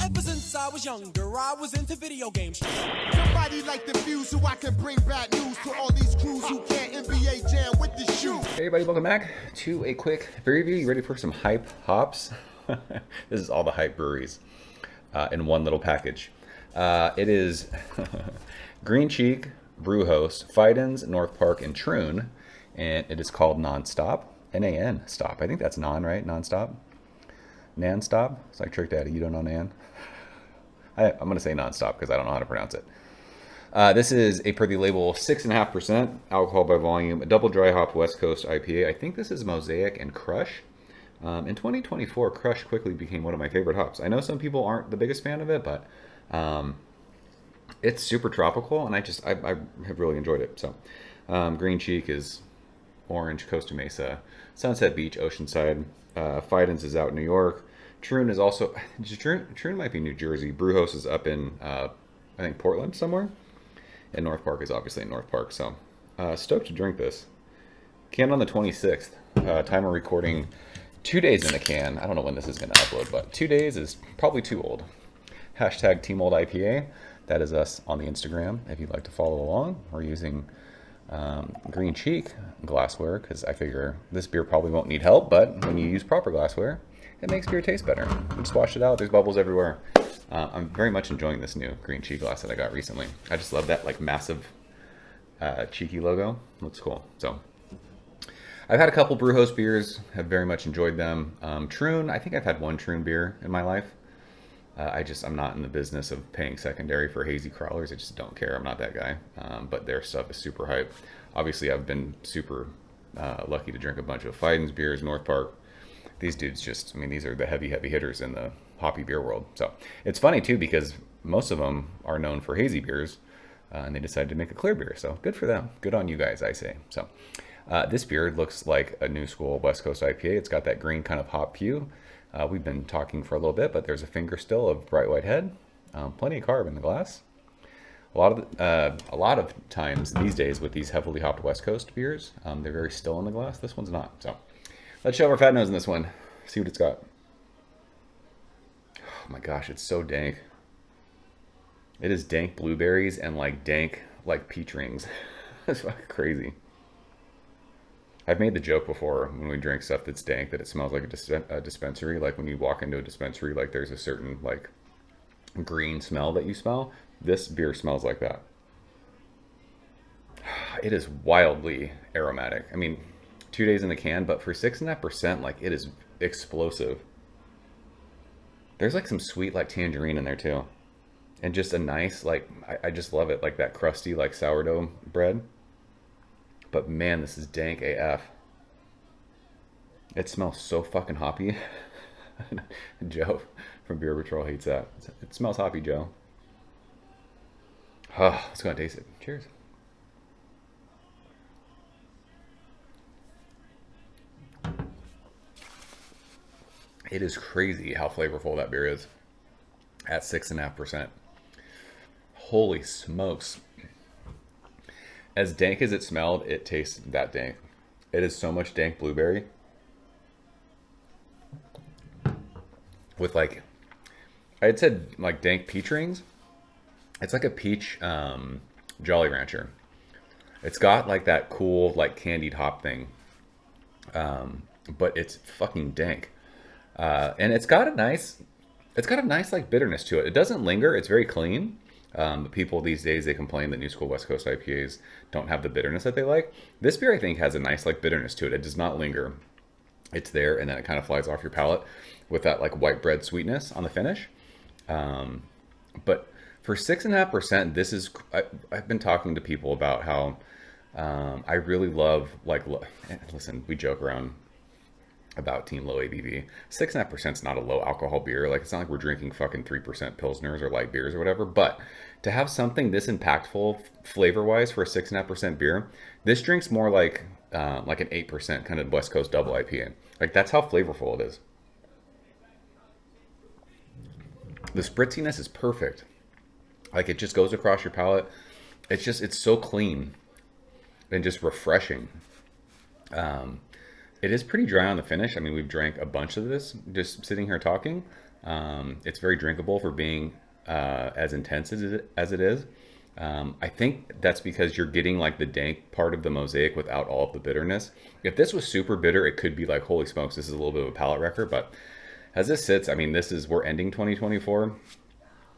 Ever since I was younger, I was into video games. Somebody like the fuse so I can bring bad news to all these crews who can't NBA jam with the shoe. Hey everybody, welcome back to a quick beer review. You ready for some hype hops? This is all the hype breweries in one little package. It is Green Cheek, Brjuos, Fidens, North Park, and Troon, and it is called Nanstop. N-A-N, stop. I think that's non, right? Nanstop? Nanstop? It's like Trick Daddy, you don't know Nan? I'm going to say Nanstop because I don't know how to pronounce it. This is a per the label 6.5% alcohol by volume, a double dry hop West Coast IPA. I think this is Mosaic and Crush. In 2024, Crush quickly became one of my favorite hops. I know some people aren't the biggest fan of it, but it's super tropical, and I have really enjoyed it. So, Green Cheek is Orange, Costa Mesa, Sunset Beach, Oceanside. Fidens is out in New York. Troon is also, Troon might be New Jersey. Brjuos is up in, I think, Portland somewhere. And North Park is obviously in North Park. So, stoked to drink this. Canned on the 26th. Time of recording, 2 days in the can. I don't know when this is going to upload, but 2 days is probably too old. Hashtag Team Old IPA. That is us on the Instagram if you'd like to follow along. We're using Green Cheek glassware because I figure this beer probably won't need help, but when you use proper glassware, it makes beer taste better. We just washed it out. There's bubbles everywhere. I'm very much enjoying this new Green Cheek glass that I got recently. I just love that like massive cheeky logo. Looks cool. So I've had a couple Brjuos beers. Have very much enjoyed them. Troon. I think I've had one Troon beer in my life. I'm not in the business of paying secondary for hazy crawlers. I just don't care. I'm not that guy. But their stuff is super hype. Obviously, I've been super lucky to drink a bunch of Fidens beers, North Park. These dudes these are the heavy hitters in the hoppy beer world. So it's funny too because most of them are known for hazy beers, and they decided to make a clear beer. So good for them. Good on you guys, I say. So this beer looks like a new school West Coast IPA. It's got that green kind of hop hue. We've been talking for a little bit, but there's a finger still of bright white head. Plenty of carb in the glass. A lot of times these days with these heavily hopped West Coast beers, they're very still in the glass. This one's not. So let's show our fat nose in this one. See what it's got. Oh my gosh, it's so dank. It is dank blueberries and like dank like peach rings. That's fucking crazy. I've made the joke before when we drink stuff that's dank that it smells like a dispensary. Like when you walk into a dispensary, like there's a certain like green smell that you smell. This beer smells like that. It is wildly aromatic. I mean, 2 days in the can, but for 6.5%, like it is explosive. There's like some sweet like tangerine in there too. And just a nice, like, I just love it. Like that crusty, like sourdough bread. But man, this is dank AF. It smells so fucking hoppy. Joe from Beer Patrol hates that. It smells hoppy, Joe. Oh, let's go and taste it. Cheers. It is crazy how flavorful that beer is at 6.5%. Holy smokes. As dank as it smelled, it tastes that dank. It is so much dank blueberry. With like, I had said like dank peach rings. It's like a peach Jolly Rancher. It's got like that cool like candied hop thing. But it's fucking dank. And it's got a nice like bitterness to it. It doesn't linger. It's very clean. But people these days, they complain that New School West Coast IPAs don't have the bitterness that they like. This beer, I think, has a nice like bitterness to it. It does not linger. It's there, and then it kind of flies off your palate with that like white bread sweetness on the finish. But for 6.5%, this is. I've been talking to people about how I really love listen, we joke around about Team Low ABV. 6.5% is not a low alcohol beer. Like, it's not like we're drinking fucking 3% Pilsners or light beers or whatever. But to have something this impactful flavor-wise for a 6.5% beer, this drinks more like an 8% kind of West Coast double IPA. Like, that's how flavorful it is. The spritziness is perfect. Like, it just goes across your palate. It's so clean and just refreshing. It is pretty dry on the finish. I mean, we've drank a bunch of this just sitting here talking. It's very drinkable for being as intense as it is. I think that's because you're getting like the dank part of the mosaic without all of the bitterness. If this was super bitter, it could be like, holy smokes, this is a little bit of a palate wrecker. But as this sits, I mean, we're ending 2024.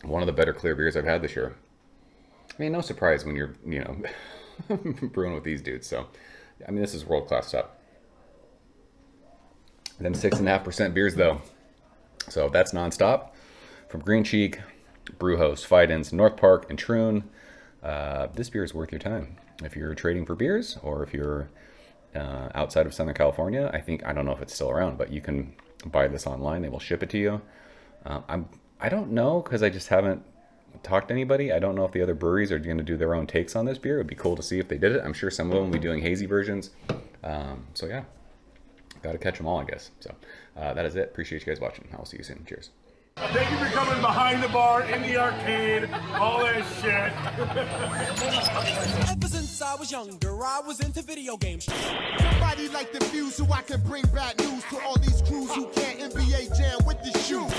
One of the better clear beers I've had this year. I mean, no surprise when you're, brewing with these dudes. So, I mean, this is world-class stuff. Them 6.5% beers, though. So that's Nanstop from Green Cheek, Brjuos, Fidens, North Park, and Troon. This beer is worth your time. If you're trading for beers, or if you're outside of Southern California, I don't know if it's still around, but you can buy this online. They will ship it to you. I don't know, because I just haven't talked to anybody. I don't know if the other breweries are going to do their own takes on this beer. It would be cool to see if they did it. I'm sure some of them will be doing hazy versions. So yeah, got to catch them all, I guess. So that is it. Appreciate you guys watching. I'll see you soon. Cheers. Thank you for coming behind the bar, in the arcade, all that shit. Ever since I was younger, I was into video games. Somebody like the Fuse so I can bring bad news to all these crews who can't NBA jam with the shoe.